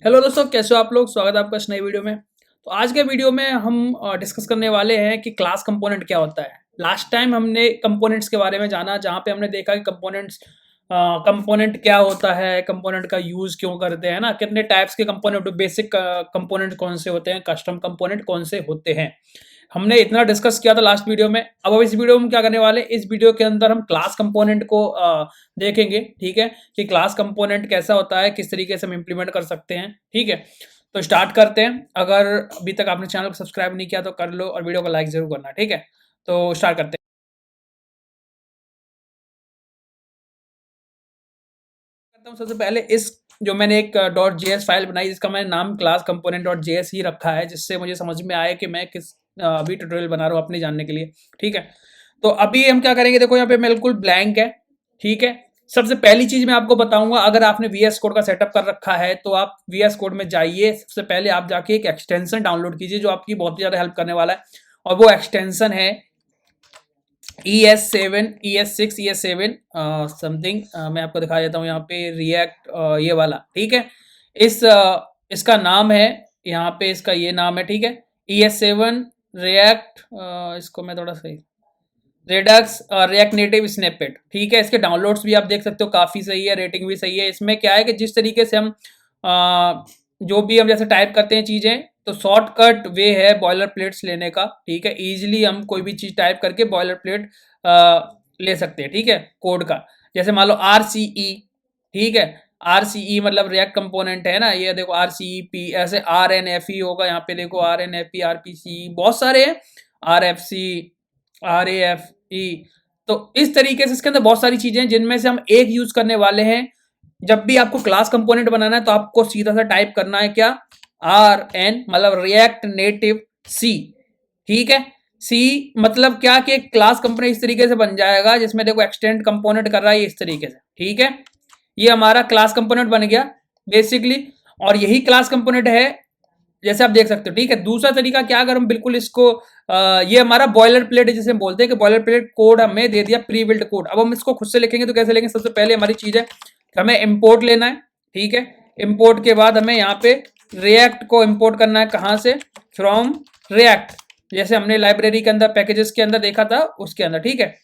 Hello दोस्तों, कैसे हो आप लोग। स्वागत है आपका इस नई वीडियो में। तो आज के वीडियो में हम डिस्कस करने वाले हैं कि क्लास कंपोनेंट क्या होता है। लास्ट टाइम हमने कंपोनेंट्स के बारे में जाना, जहाँ पे हमने देखा कि कंपोनेंट क्या होता है, कंपोनेंट का यूज क्यों करते हैं ना, कितने टाइप्स के कंपोनेंट, बेसिक कंपोनेंट कौन से होते हैं, कस्टम कंपोनेंट कौन से होते हैं। हमने इतना डिस्कस किया था लास्ट वीडियो में। अब इस वीडियो में क्या करने वाले हैं, इस वीडियो के अंदर हम क्लास कंपोनेंट को देखेंगे। ठीक है, कि क्लास कंपोनेंट कैसा होता है, किस तरीके से हम इम्प्लीमेंट कर सकते हैं। ठीक है, तो स्टार्ट करते हैं। अगर अभी तक आपने चैनल को सब्सक्राइब नहीं किया तो कर लो और वीडियो को लाइक जरूर करना। ठीक है, तो स्टार्ट करते हैं। करता हूँ सबसे पहले इस जो मैंने एक .js फाइल बनाई, जिसका मैंने नाम क्लास कंपोनेंट .js ही रखा है, जिससे मुझे समझ में आए कि मैं किस अभी ट्यूटोरियल बना रहा हूँ अपने जानने के लिए। ठीक है, तो अभी हम क्या करेंगे, देखो यहाँ पे बिल्कुल ब्लैंक है। ठीक है, सबसे पहली चीज मैं आपको बताऊंगा, अगर आपने VS कोड का सेटअप कर रखा है तो आप VS कोड में जाइए। सबसे पहले आप जाके एक एक्सटेंशन डाउनलोड कीजिए जो आपकी बहुत ही ज्यादा हेल्प करने वाला है, और वो एक्सटेंशन है ES7, ES6, ES7 समथिंग। मैं आपको दिखा देता हूँ यहाँ पे, रिएक्ट ये वाला। ठीक है, इसका नाम है, यहाँ पे इसका ये नाम है। ठीक है, ES7 रिएक्ट, इसको मैं थोड़ा सही, रेडक्स रिएक्ट नेटिव स्नैपेट। ठीक है, इसके डाउनलोड्स भी आप देख सकते हो, काफ़ी सही है, रेटिंग भी सही है। इसमें क्या है कि जिस तरीके से हम जो भी हम जैसे टाइप करते हैं चीज़ें, तो शॉर्टकट वे है बॉयलर प्लेट्स लेने का। ठीक है, इजीली हम कोई भी चीज़ टाइप करके बॉयलर प्लेट ले सकते हैं। ठीक है, कोड का, जैसे मान लो RCE। ठीक है, RCE मतलब रिएक्ट कंपोनेंट है ना, ये देखो RCEP, ऐसे RNFE होगा, यहाँ पे देखो RNFE, RPCE, बहुत सारे हैं, RFC, RAFE। तो इस तरीके से इसके अंदर बहुत सारी चीजें हैं, जिनमें से हम एक यूज करने वाले हैं। जब भी आपको क्लास कंपोनेंट बनाना है तो आपको सीधा सा टाइप करना है क्या, RN मतलब रिएक्ट नेटिव C। ठीक है, C मतलब क्या कि क्लास कंपोनेंट इस तरीके से बन जाएगा, जिसमें देखो एक्सटेंड कंपोनेंट कर रहा है इस तरीके से। ठीक है, ये हमारा क्लास कंपोनेंट बन गया बेसिकली, और यही क्लास कंपोनेंट है, जैसे आप देख सकते हो। ठीक है, दूसरा तरीका क्या, अगर हम बिल्कुल इसको ये हमारा बॉयलर प्लेट है, जिसे हम बोलते हैं कि बॉयलर प्लेट कोड हमें दे दिया, प्री बिल्ट कोड। अब हम इसको खुद से लिखेंगे तो कैसे लिखेंगे, सबसे पहले हमारी चीज है हमें इंपोर्ट लेना है। ठीक है, इंपोर्ट के बाद हमें यहाँ पे रिएक्ट को इंपोर्ट करना है, कहाँ से, फ्रॉम रिएक्ट, जैसे हमने लाइब्रेरी के अंदर पैकेजेस के अंदर देखा था उसके अंदर। ठीक है,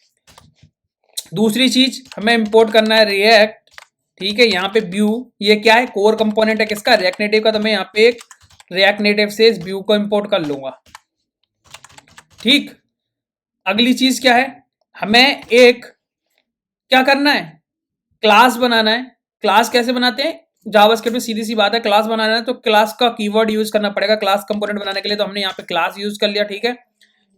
दूसरी चीज हमें इंपोर्ट करना है रिएक्ट। ठीक है, यहाँ पे व्यू, ये क्या है, कोर कंपोनेंट है किसका, रिएक्ट नेटिव का। तो मैं यहाँ पे एक रिएक्ट नेटिव से इस व्यू को इंपोर्ट कर लूंगा। ठीक, अगली चीज क्या है, हमें एक क्या करना है, क्लास बनाना है। क्लास कैसे बनाते हैं, जावास्क्रिप्ट में सीधी सी बात है, क्लास बनाना है तो क्लास का कीवर्ड यूज करना पड़ेगा क्लास कंपोनेंट बनाने के लिए। तो हमने यहाँ पे क्लास यूज कर लिया। ठीक है,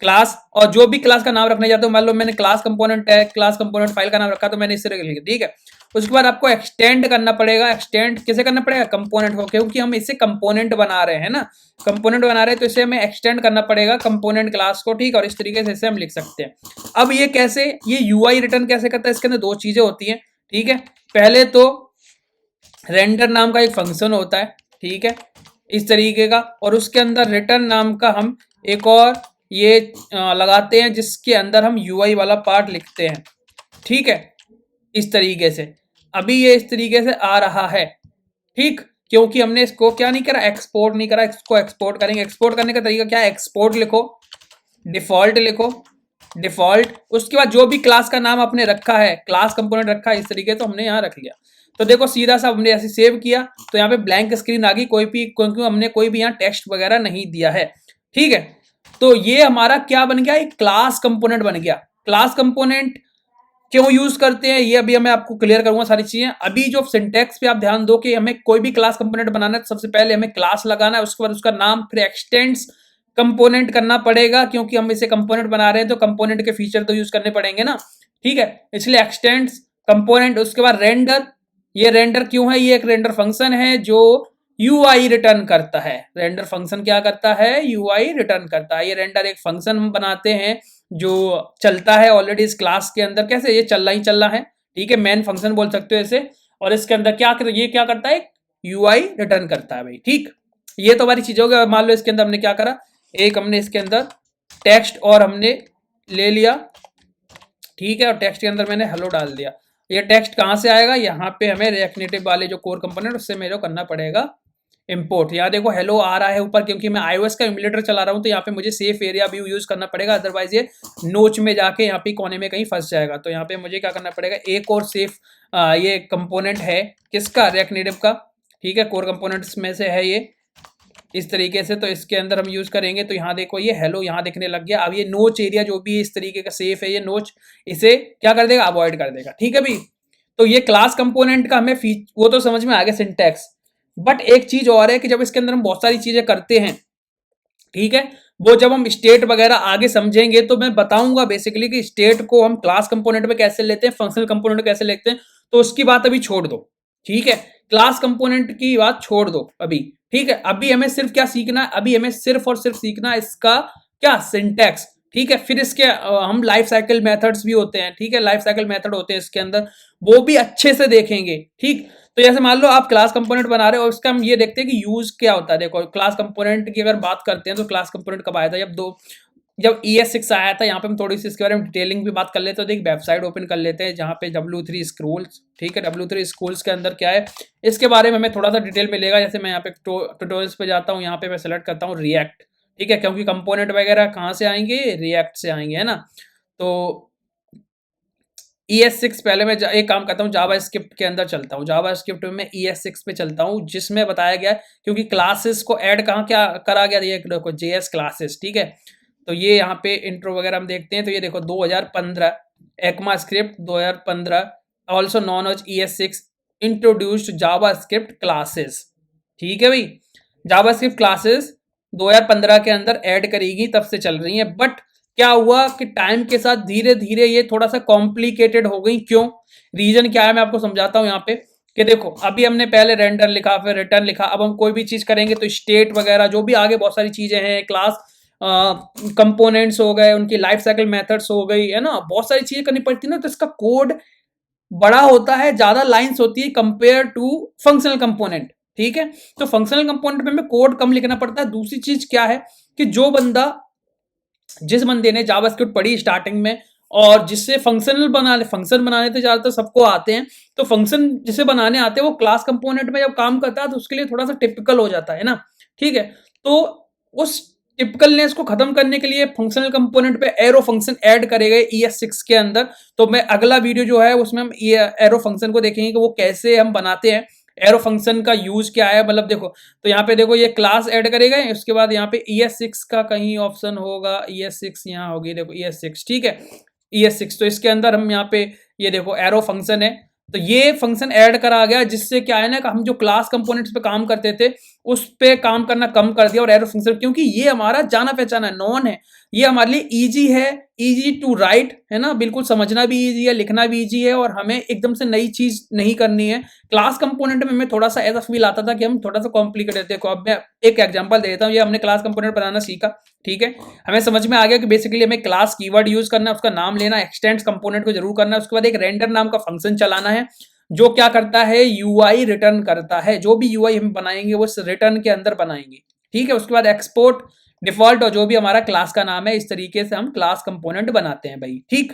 क्लास, और जो भी क्लास का नाम रखने जाते हो, मान लो मैंने क्लास कंपोनेंट है, क्लास कंपोनेंट फाइल का नाम रखा तो मैंने इस तरह लिख दिया। ठीक है, उसके बाद आपको एक्सटेंड करना पड़ेगा। एक्सटेंड कैसे करना पड़ेगा, कंपोनेंट को, क्योंकि हम इसे कंपोनेंट बना रहे हैं ना, कंपोनेंट बना रहे हैं तो इसे हमें एक्सटेंड करना पड़ेगा कंपोनेंट क्लास को। ठीक, और इस तरीके से इसे हम लिख सकते हैं। अब ये कैसे, ये UI रिटर्न कैसे करता है, इसके अंदर दो चीजें होती हैं। ठीक है, पहले तो रेंडर नाम का एक फंक्शन होता है। ठीक है, इस तरीके का, और उसके अंदर रिटर्न नाम का हम एक और ये लगाते हैं, जिसके अंदर हम UI वाला पार्ट लिखते हैं। ठीक है, इस तरीके से अभी ये इस तरीके से आ रहा है। ठीक, क्योंकि हमने इसको क्या नहीं करा, एक्सपोर्ट नहीं करा, इसको एक्सपोर्ट करेंगे। एक्सपोर्ट करने का तरीका क्या है, एक्सपोर्ट लिखो, डिफॉल्ट लिखो, डिफॉल्ट, उसके बाद जो भी क्लास का नाम आपने रखा है, क्लास कंपोनेंट रखा है इस तरीके, तो हमने यहाँ रख लिया। तो देखो सीधा सा हमने ऐसे सेव किया तो यहाँ पे ब्लैंक स्क्रीन आ गई, कोई भी, क्योंकि हमने कोई भी यहाँ टेक्स्ट वगैरह नहीं दिया है। ठीक है, तो ये हमारा क्या बन गया, एक क्लास कंपोनेंट बन गया। क्लास कंपोनेंट क्यों यूज करते हैं ये अभी मैं आपको क्लियर करूंगा सारी चीजें। अभी जो सिंटेक्स पे आप ध्यान दो कि हमें कोई भी क्लास कंपोनेंट बनाना है तो सबसे पहले हमें क्लास लगाना है, उसके बाद उसका नाम, फिर एक्सटेंड्स कंपोनेंट करना पड़ेगा, क्योंकि हम इसे कंपोनेंट बना रहे हैं तो कंपोनेंट के फीचर तो यूज करने पड़ेंगे ना। ठीक है, इसलिए एक्सटेंड्स कंपोनेंट, उसके बाद रेंडर। ये रेंडर क्यों है, ये एक रेंडर फंक्शन है जो UI रिटर्न करता है। रेंडर फंक्शन क्या करता है, UI रिटर्न करता है। ये रेंडर एक फंक्शन हम बनाते हैं जो चलता है ऑलरेडी इस क्लास के अंदर, कैसे, ये चल रहा है। ठीक है, मेन फंक्शन बोल सकते हो इसे, और इसके अंदर ये क्या करता है, UI रिटर्न करता है भाई। ठीक, ये तो हमारी चीज हो गई। मान लो इसके अंदर हमने क्या करा, एक हमने इसके अंदर टेक्स्ट और हमने ले लिया। ठीक है, और टेक्स्ट के अंदर मैंने हेलो डाल दिया। ये टेक्स्ट कहाँ से आएगा, यहाँ पे हमें रिएक्ट नेटिव वाले जो कोर कंपोनेंट उससे मेरे को करना पड़ेगा इंपोर्ट। यहाँ देखो हेलो आ रहा है ऊपर, क्योंकि मैं iOS का एमुलेटर चला रहा हूँ, तो यहाँ पे मुझे सेफ एरिया व्यू यूज करना पड़ेगा, अदरवाइज ये नोच में जाके यहाँ पे कोने में कहीं फंस जाएगा। तो यहाँ पे मुझे क्या करना पड़ेगा, एक और सेफ ये कंपोनेंट है किसका, रिएक्ट नेटिव का, ठीक है, कोर कंपोनेंट्स में से है ये इस तरीके से। तो इसके अंदर हम यूज करेंगे, तो यहाँ देखो ये हेलो यहाँ दिखने लग गया। अब ये नोच एरिया जो भी इस तरीके का सेफ है, ये नोच इसे क्या कर देगा, अवॉइड कर देगा, ठीक है भाई। तो ये क्लास कंपोनेंट का हमें वो तो समझ में आ गया सिंटैक्स। बट एक चीज और है कि जब इसके अंदर हम बहुत सारी चीजें करते हैं, ठीक है, वो जब हम स्टेट वगैरह आगे समझेंगे तो मैं बताऊंगा बेसिकली कि स्टेट को हम क्लास कंपोनेंट में कैसे लेते हैं, फंक्शनल कंपोनेंट कैसे लेते हैं। तो उसकी बात अभी छोड़ दो, ठीक है, क्लास कंपोनेंट की बात छोड़ दो अभी, ठीक है। अभी हमें सिर्फ क्या सीखना है, अभी हमें सिर्फ और सिर्फ सीखना है इसका क्या, सिंटैक्स, ठीक है। फिर इसके हम लाइफ साइकिल मेथड्स भी होते हैं, ठीक है, लाइफ साइकिल मेथड होते हैं इसके अंदर, वो भी अच्छे से देखेंगे, ठीक। तो जैसे मान लो आप क्लास कंपोनेंट बना रहे हो और इसका हम ये देखते हैं कि यूज क्या होता है। देखो क्लास कंपोनेंट की अगर बात करते हैं तो क्लास कंपोनेंट कब आया था, जब ES6 आया था। यहाँ पे हम थोड़ी सी इसके बारे में डिटेलिंग भी बात कर लेते हैं। तो एक वेबसाइट ओपन कर लेते हैं जहाँ पे W3 स्कूल्स, ठीक है, W3 स्कूल्स के अंदर क्या है इसके बारे में हमें थोड़ा सा डिटेल मिलेगा। जैसे मैं यहाँ पे ट्यूटोरियल्स पे जाता हूँ, यहाँ पे मैं सेलेक्ट करता हूँ रिएक्ट, ठीक है, क्योंकि कंपोनेंट वगैरह कहाँ से आएंगे, रिएक्ट से आएंगे, है ना। तो ES6 पहले मैं एक काम करता हूँ, जावा स्क्रिप्ट के अंदर चलता हूँ, जावा स्क्रिप्ट में मैं ES6 पे चलता हूँ, जिसमें बताया गया है, क्योंकि क्लासेस को ऐड कहाँ क्या करा गया, ये देखो JS क्लासेस, ठीक है। तो ये यहाँ पे इंट्रो वगैरह हम देखते हैं, तो ये देखो 2015 ECMA script 2015 also known as ES6 introduced JavaScript classes, ठीक है भाई। जावा स्क्रिप्ट क्लासेस 2015 के अंदर ऐड करेगी, तब से चल रही है। बट क्या हुआ कि टाइम के साथ धीरे धीरे ये थोड़ा सा कॉम्प्लिकेटेड हो गई। क्यों, रीजन क्या है मैं आपको समझाता हूं यहाँ पे। कि देखो अभी हमने पहले रेंडर लिखा, फिर रिटर्न लिखा, अब हम कोई भी चीज करेंगे तो स्टेट वगैरह जो भी आगे बहुत सारी चीजें हैं, क्लास कंपोनेंट्स हो गए, उनकी लाइफ साइकिल मेथड्स हो गई, है ना, बहुत सारी चीजें करनी पड़ती है ना। तो इसका कोड बड़ा होता है, ज्यादा लाइंस होती है कंपेयर टू फंक्शनल कंपोनेंट, ठीक है। तो फंक्शनल कंपोनेंट में हमें कोड कम लिखना पड़ता है। दूसरी चीज क्या है कि जिस बंदे ने जावास्क्रिप्ट पढ़ी स्टार्टिंग में और जिससे फंक्शन बनाने तो ज्यादातर सबको आते हैं, तो फंक्शन जिसे बनाने आते हैं वो क्लास कंपोनेंट में जब काम करता है तो उसके लिए थोड़ा सा टिपिकल हो जाता है ना, ठीक है। तो उस टिपिकलनेस को खत्म करने के लिए फंक्शनल कंपोनेंट पे एरो फंक्शन ऐड करे गए ES6 के अंदर। तो मैं अगला वीडियो जो है उसमें हम एरो फंक्शन को देखेंगे कि वो कैसे हम बनाते हैं, एरो फंक्शन का यूज क्या है। मतलब देखो, तो यहाँ पे देखो ये क्लास ऐड करेगा, उसके बाद यहाँ पे ES6 का कहीं ऑप्शन होगा, ES6 यहाँ होगी, देखो ES6, ठीक है, ES6। तो इसके अंदर हम यहाँ पे ये देखो एरो फंक्शन है, तो ये फंक्शन ऐड करा गया, जिससे क्या है ना कि हम जो क्लास कंपोनेंट्स पे काम करते थे उस पे काम करना कम कर दिया। और एरो फंक्शन क्योंकि ये हमारा जाना पहचाना है, नॉन है, ये हमारे लिए इजी है, इजी टू राइट, है ना, बिल्कुल समझना भी इजी है, लिखना भी इजी है, और हमें एकदम से नई चीज नहीं करनी है। क्लास कंपोनेंट में हमें थोड़ा सा ऐसा फील आता था कि हम थोड़ा सा कॉम्प्लिकेटेड। देखो अब मैं एक एग्जांपल दे देता हूँ, ये हमने क्लास कंपोनेंट बनाना सीखा, ठीक है, हमें समझ में आ गया कि बेसिकली हमें क्लास कीवर्ड यूज करना है, उसका नाम लेना, एक्सटेंड्स कंपोनेंट को जरूर करना है, उसके बाद एक रेंडर नाम का फंक्शन चलाना है जो क्या करता है, UI रिटर्न करता है। जो भी UI हम बनाएंगे वो रिटर्न के अंदर बनाएंगे, ठीक है। उसके बाद एक्सपोर्ट डिफॉल्ट और जो भी हमारा क्लास का नाम है, इस तरीके से हम क्लास कंपोनेंट बनाते हैं भाई, ठीक।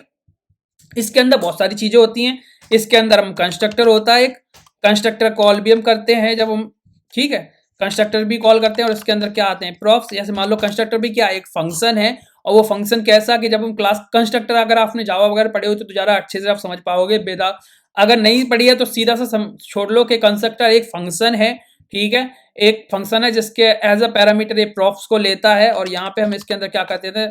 इसके अंदर बहुत सारी चीजें होती हैं। इसके अंदर हम कंस्ट्रक्टर होता है एक, कंस्ट्रक्टर कॉल भी हम करते हैं जब हम, ठीक है, कंस्ट्रक्टर भी कॉल करते हैं। और इसके अंदर क्या आते हैं, प्रॉप्स। जैसे मान लो कंस्ट्रक्टर भी क्या एक फंक्शन है, और वो फंक्शन कैसा कि जब हम क्लास कंस्ट्रक्टर, अगर आपने जावा वगैरह पढ़े हो तो ज़्यादा अच्छे से आप समझ पाओगे। बेदा अगर नहीं पढ़ी है तो सीधा सा छोड़ लो कि कंस्ट्रक्टर एक फंक्शन है, ठीक है, एक फंक्शन है जिसके एज अ पैरामीटर ये प्रॉप्स को लेता है। और यहाँ पे हम इसके अंदर क्या करते थे,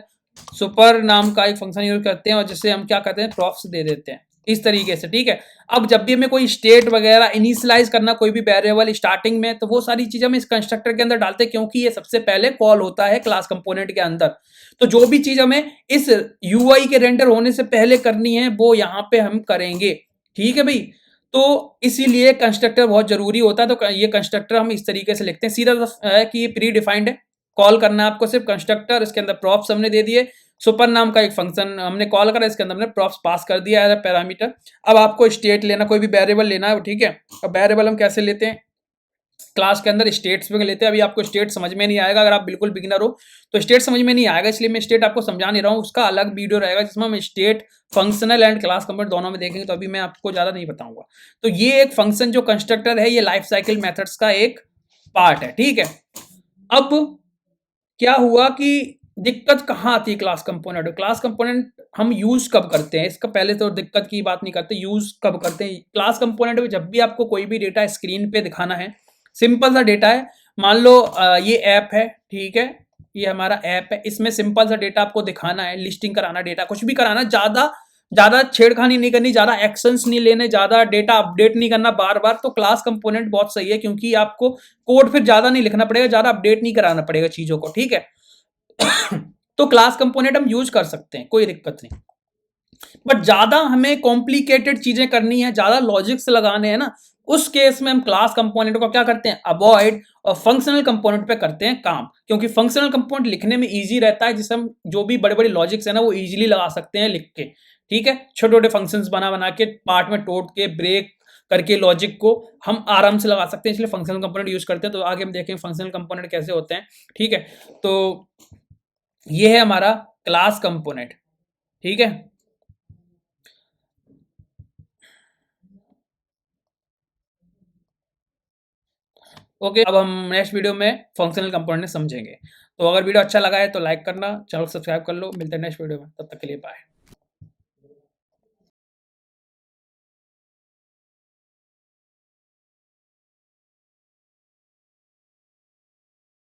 सुपर नाम का एक फंक्शन यूज करते हैं और जिससे हम क्या करते हैं, प्रॉप्स दे देते हैं इस तरीके से, ठीक है। अब जब भी हमें कोई स्टेट वगैरह इनिशियलाइज करना, कोई भी वेरिएबल स्टार्टिंग में, तो वो सारी चीजें हम इस कंस्ट्रक्टर के अंदर डालते हैं, क्योंकि ये सबसे पहले कॉल होता है क्लास कंपोनेंट के अंदर। तो जो भी चीज हमें इस UI के रेंडर होने से पहले करनी है वो यहाँ पे हम करेंगे, ठीक है भाई। तो इसीलिए कंस्ट्रक्टर बहुत जरूरी होता है। तो ये कंस्ट्रक्टर हम इस तरीके से लिखते हैं, सीधा है कि ये प्री डिफाइंड है, कॉल करना है आपको सिर्फ कंस्ट्रक्टर। इसके अंदर प्रॉप्स हमने दे दिए, सुपर नाम का एक फंक्शन हमने कॉल करा, इसके अंदर हमने प्रॉप्स पास कर दिया एज अ पैरामीटर। अब आपको स्टेट लेना, कोई भी वेरिएबल लेना है, ठीक है। अब वेरिएबल हम कैसे लेते हैं, क्लास के अंदर स्टेट्स में लेते हैं। अभी आपको स्टेट समझ में नहीं आएगा, अगर आप बिल्कुल बिगिनर हो तो स्टेट समझ में नहीं आएगा, इसलिए मैं स्टेट आपको समझा नहीं रहा हूँ। उसका अलग वीडियो रहेगा जिसमें हम state, functional and class component दोनों में देखेंगे, तो अभी मैं आपको ज्यादा नहीं बताऊंगा। तो ये एक फंक्शन जो कंस्ट्रक्टर है, ये लाइफ साइकिल मेथड्स का एक पार्ट है, ठीक है। अब क्या हुआ कि दिक्कत कहाँ आती है क्लास कंपोनेंट? क्लास कंपोनेंट हम यूज कब करते हैं? इसका पहले तो दिक्कत की बात नहीं करते, यूज कब करते हैं? क्लास कंपोनेंट में जब भी आपको कोई भी डेटा स्क्रीन पे दिखाना है, सिंपल सा डेटा है, मान लो ये ऐप है, ठीक है, ये हमारा ऐप है, इसमें सिंपल सा डेटा आपको दिखाना है, लिस्टिंग कराना, डेटा कुछ भी कराना, ज्यादा ज्यादा छेड़खानी नहीं करनी, ज्यादा एक्शंस नहीं लेने, ज्यादा डेटा अपडेट नहीं करना बार बार, तो क्लास कंपोनेंट बहुत सही है, क्योंकि आपको कोड फिर ज्यादा नहीं लिखना पड़ेगा, ज्यादा अपडेट नहीं कराना पड़ेगा चीजों को, ठीक है। तो क्लास कंपोनेंट हम यूज कर सकते हैं, कोई दिक्कत नहीं। बट ज्यादा हमें कॉम्प्लिकेटेड चीजें करनी है, ज्यादा लॉजिक्स लगाने हैं ना, उस केस में हम क्लास कंपोनेंट को क्या करते हैं, अवॉइड, और फंक्शनल कंपोनेंट पे करते हैं काम, क्योंकि फंक्शनल कंपोनेंट लिखने में इजी रहता है, जिससे हम जो भी बड़े बड़े लॉजिक्स है ना वो इजीली लगा सकते हैं लिख के, ठीक है। छोटे छोटे फंक्शंस बना बना के, पार्ट में तोड़ के, ब्रेक करके लॉजिक को हम आराम से लगा सकते हैं, इसलिए फंक्शनल कंपोनेंट यूज करते हैं। तो आगे हम देखेंगे फंक्शनल कंपोनेंट कैसे होते हैं, ठीक है। तो ये है हमारा क्लास कंपोनेंट, ठीक है। ओके, अब हम नेक्स्ट वीडियो में फंक्शनल कंपोनेंट समझेंगे। तो अगर वीडियो अच्छा लगा है तो लाइक करना, चैनल सब्सक्राइब कर लो, मिलते हैं नेक्स्ट वीडियो में, तब तक के लिए बाय।